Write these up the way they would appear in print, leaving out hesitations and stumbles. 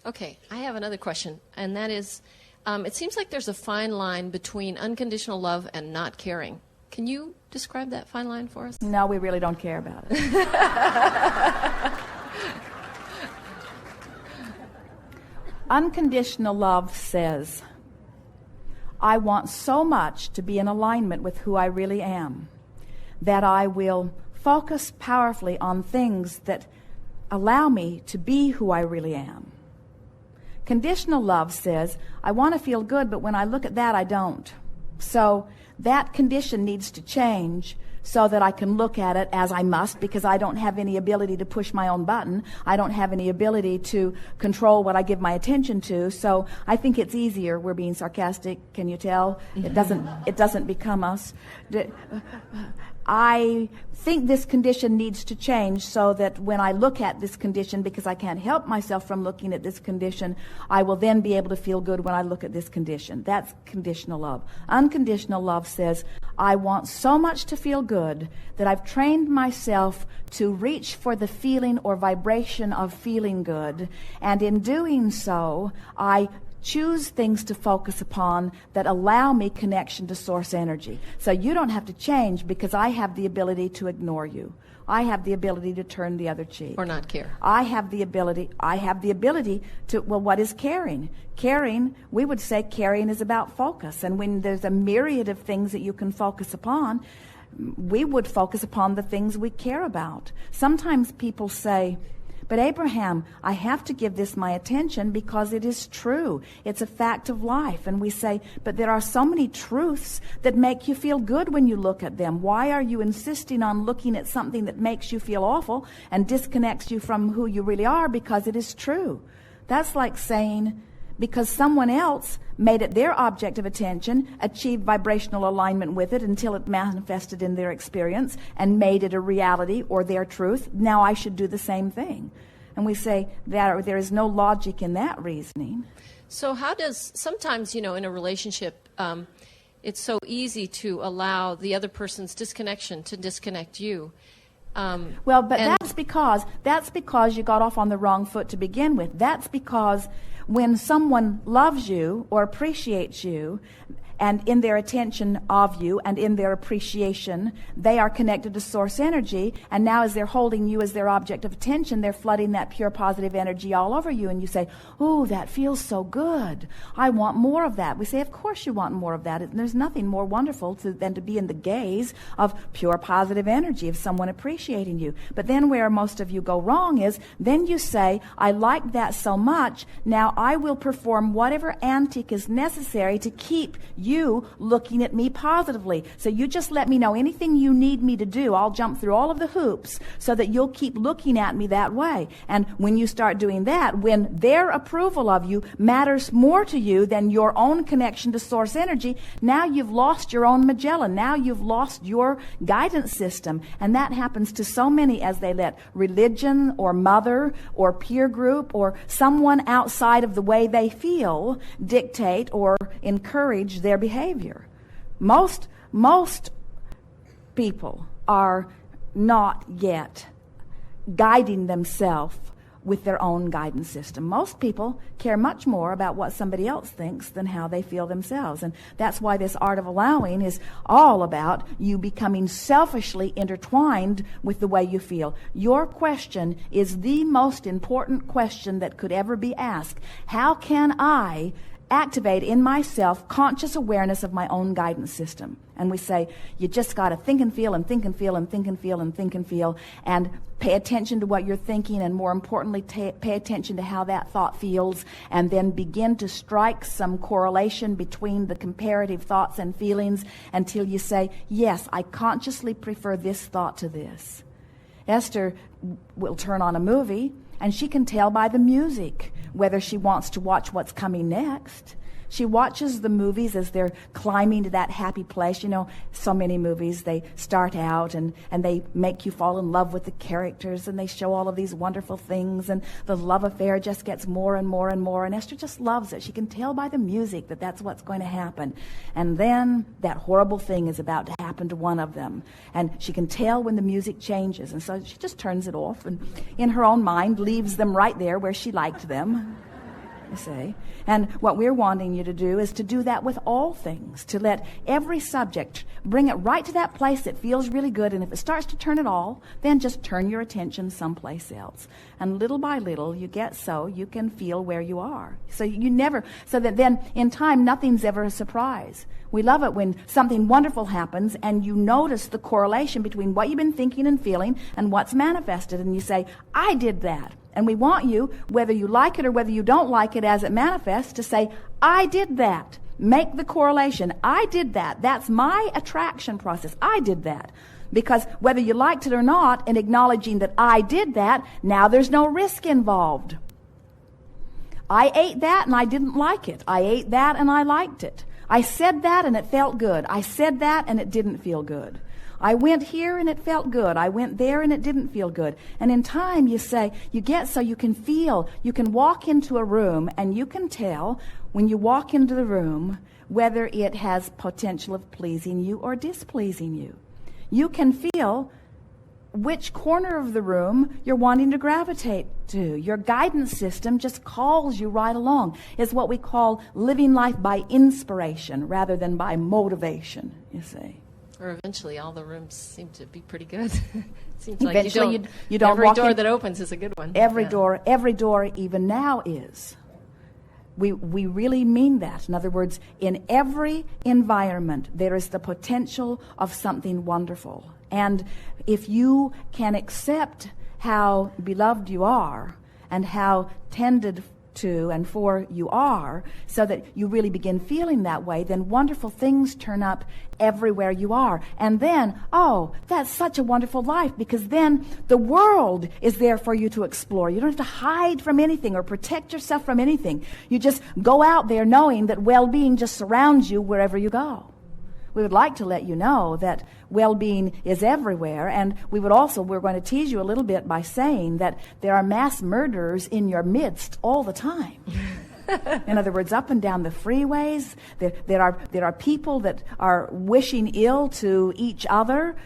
Okay, I have another question, and that is, it seems like there's a fine line between unconditional love and not caring. Can you describe that fine line for us? No, we really don't care about it. Unconditional love says, I want so much to be in alignment with who I really am that I will focus powerfully on things that allow me to be who I really am. Conditional love says, I want to feel good, but when I look at that, I don't. So that condition needs to change so that I can look at it as I must, because I don't have any ability to push my own button. I don't have any ability to control what I give my attention to. So I think it's easier. We're being sarcastic. Can you tell? It doesn't become us. I think this condition needs to change so that when I look at this condition, because I can't help myself from looking at this condition, I will then be able to feel good when I look at this condition. That's conditional love. Unconditional love says, I want so much to feel good that I've trained myself to reach for the feeling or vibration of feeling good. And in doing so, I choose things to focus upon that allow me connection to source energy. So you don't have to change because I have the ability to ignore you. I have the ability to turn the other cheek. Or not care. I have the ability to, well, what is caring? Caring, we would say caring is about focus. And when there's a myriad of things that you can focus upon, we would focus upon the things we care about. Sometimes people say, but Abraham, I have to give this my attention because it is true. It's a fact of life. And we say, but there are so many truths that make you feel good when you look at them. Why are you insisting on looking at something that makes you feel awful and disconnects you from who you really are? Because it is true. That's like saying, because someone else made it their object of attention, achieved vibrational alignment with it until it manifested in their experience and made it a reality or their truth, now I should do the same thing. And we say that there is no logic in that reasoning. So how does, sometimes, in a relationship, it's so easy to allow the other person's disconnection to disconnect you. That's because you got off on the wrong foot to begin with. That's because when someone loves you or appreciates you, and in their attention of you and in their appreciation, they are connected to source energy. And now as they're holding you as their object of attention, they're flooding that pure positive energy all over you. And you say, oh, that feels so good. I want more of that. We say, of course you want more of that. And there's nothing more wonderful than to be in the gaze of pure positive energy of someone appreciating you. But then where most of you go wrong is, then you say, I like that so much, now I will perform whatever antic is necessary to keep you looking at me positively. So you just let me know anything you need me to do. I'll jump through all of the hoops so that you'll keep looking at me that way. And when you start doing that, when their approval of you matters more to you than your own connection to source energy, now you've lost your own Magellan. Now you've lost your guidance system. And that happens to so many as they let religion or mother or peer group or someone outside of the way they feel dictate or encourage their behavior. Most people are not yet guiding themselves with their own guidance system. Most people care much more about what somebody else thinks than how they feel themselves. And that's why this art of allowing is all about you becoming selfishly intertwined with the way you feel. Your question is the most important question that could ever be asked. How can I activate in myself conscious awareness of my own guidance system? And we say, you just got to think and feel and think and feel and think and feel and think and feel and pay attention to what you're thinking, and more importantly, pay attention to how that thought feels, and then begin to strike some correlation between the comparative thoughts and feelings until you say, yes, I consciously prefer this thought to this. Esther will turn on a movie, and she can tell by the music whether she wants to watch what's coming next. She watches the movies as they're climbing to that happy place. So many movies, they start out and they make you fall in love with the characters, and they show all of these wonderful things, and the love affair just gets more and more and more, and Esther just loves it. She can tell by the music that that's what's going to happen. And then that horrible thing is about to happen to one of them, and she can tell when the music changes, and so she just turns it off and in her own mind leaves them right there where she liked them. you see. And what we're wanting you to do is to do that with all things, to let every subject, bring it right to that place that feels really good, and if it starts to turn at all, then just turn your attention someplace else. And little by little, you get so you can feel where you are. So that then in time, nothing's ever a surprise. We love it when something wonderful happens and you notice the correlation between what you've been thinking and feeling and what's manifested, and you say, I did that. And we want you, whether you like it or whether you don't like it as it manifests, to say, I did that. Make the correlation. I did that. That's my attraction process. I did that. Because whether you liked it or not, in acknowledging that I did that, now there's no risk involved. I ate that and I didn't like it. I ate that and I liked it. I said that and it felt good. I said that and it didn't feel good. I went here and it felt good. I went there and it didn't feel good. And in time you get so you can feel, you can walk into a room and you can tell when you walk into the room whether it has potential of pleasing you or displeasing you. You can feel which corner of the room you're wanting to gravitate to. Your guidance system just calls you right along. It's what we call living life by inspiration rather than by motivation, you see. Or eventually all the rooms seem to be pretty good. Seems eventually like you don't every walk door in, that opens is a good one. Every door even now is. We really mean that. In other words, in every environment there is the potential of something wonderful. And if you can accept how beloved you are and how tended to and for you are, so that you really begin feeling that way, then wonderful things turn up everywhere you are. And then, oh, that's such a wonderful life, because then the world is there for you to explore. You don't have to hide from anything or protect yourself from anything. You just go out there knowing that well-being just surrounds you wherever you go. We would like to let you know that well-being is everywhere, and we're going to tease you a little bit by saying that there are mass murderers in your midst all the time. In other words, up and down the freeways, there are people that are wishing ill to each other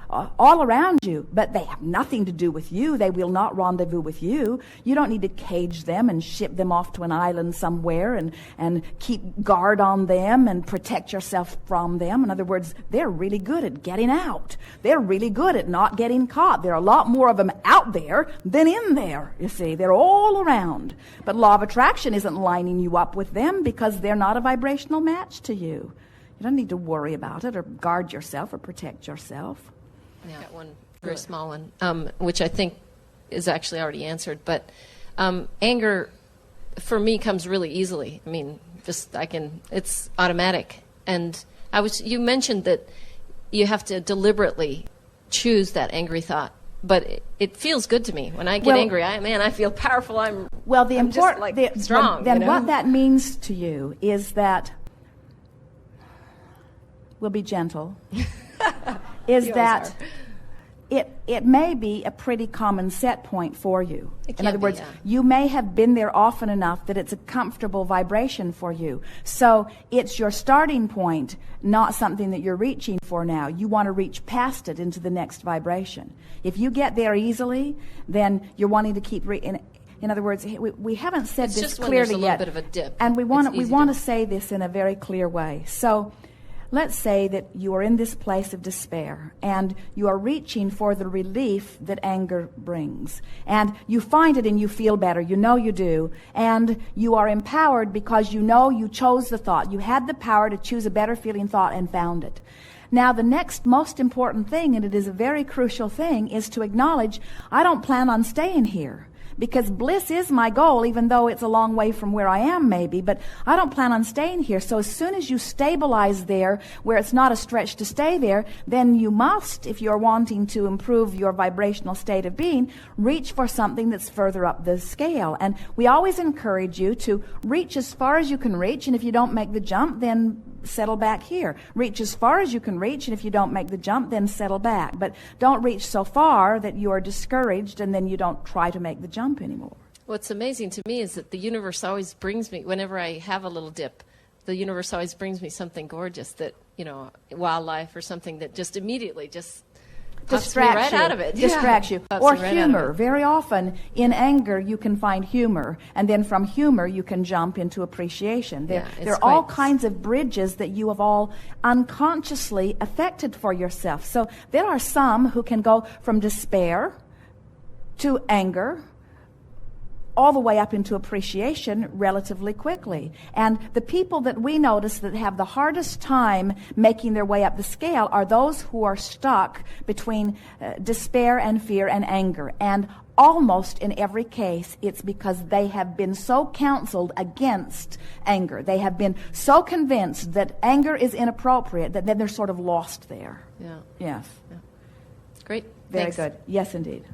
all around you, but they have nothing to do with you. They will not rendezvous with you. You don't need to cage them and ship them off to an island somewhere and keep guard on them and protect yourself from them. In other words, they're really good at getting out. They're really good at not getting caught. There are a lot more of them out there than in there, you see. They're all around. But law of attraction isn't lining you up with them because they're not a vibrational match to you. You don't need to worry about it or guard yourself or protect yourself. Yeah, got one very small one, which I think is actually already answered. But anger, for me, comes really easily. I mean, it's automatic. And you mentioned that you have to deliberately choose that angry thought. But it feels good to me when I get angry. I feel powerful. I'm just strong. Then what that means to you is that we'll be gentle. Is that it may be a pretty common set point for you. In other words, you may have been there often enough that it's a comfortable vibration for you. So it's your starting point, not something that you're reaching for now. You want to reach past it into the next vibration. If you get there easily, then you're wanting to keep in other words, we haven't said this clearly yet. It's just when there's a little bit of a dip. And we want to say this in a very clear way. So let's say that you are in this place of despair and you are reaching for the relief that anger brings. And you find it and you feel better. You know you do. And you are empowered because you know you chose the thought. You had the power to choose a better feeling thought and found it. Now, the next most important thing, and it is a very crucial thing, is to acknowledge, I don't plan on staying here. Because bliss is my goal, even though it's a long way from where I am maybe, but I don't plan on staying here. So as soon as you stabilize there, where it's not a stretch to stay there, then you must, if you're wanting to improve your vibrational state of being, reach for something that's further up the scale. And we always encourage you to reach as far as you can reach, and if you don't make the jump, then settle back here. Reach as far as you can reach, and if you don't make the jump, then settle back. But don't reach so far that you are discouraged and then you don't try to make the jump anymore. What's amazing to me is that the universe always brings me, whenever I have a little dip, the universe always brings me something gorgeous that, wildlife or something that just immediately just pops me right out of it. Distracts you. Pops Or me right out of humor. it. Very often, in anger, you can find humor. And then from humor, you can jump into appreciation. There are all kinds of bridges that you have all unconsciously affected for yourself. So there are some who can go from despair to anger, all the way up into appreciation relatively quickly. And the people that we notice that have the hardest time making their way up the scale are those who are stuck between despair and fear and anger. And almost in every case, it's because they have been so counseled against anger. They have been so convinced that anger is inappropriate that then they're sort of lost there. Yeah. Yes. Great. Very Thanks. good. Yes, indeed.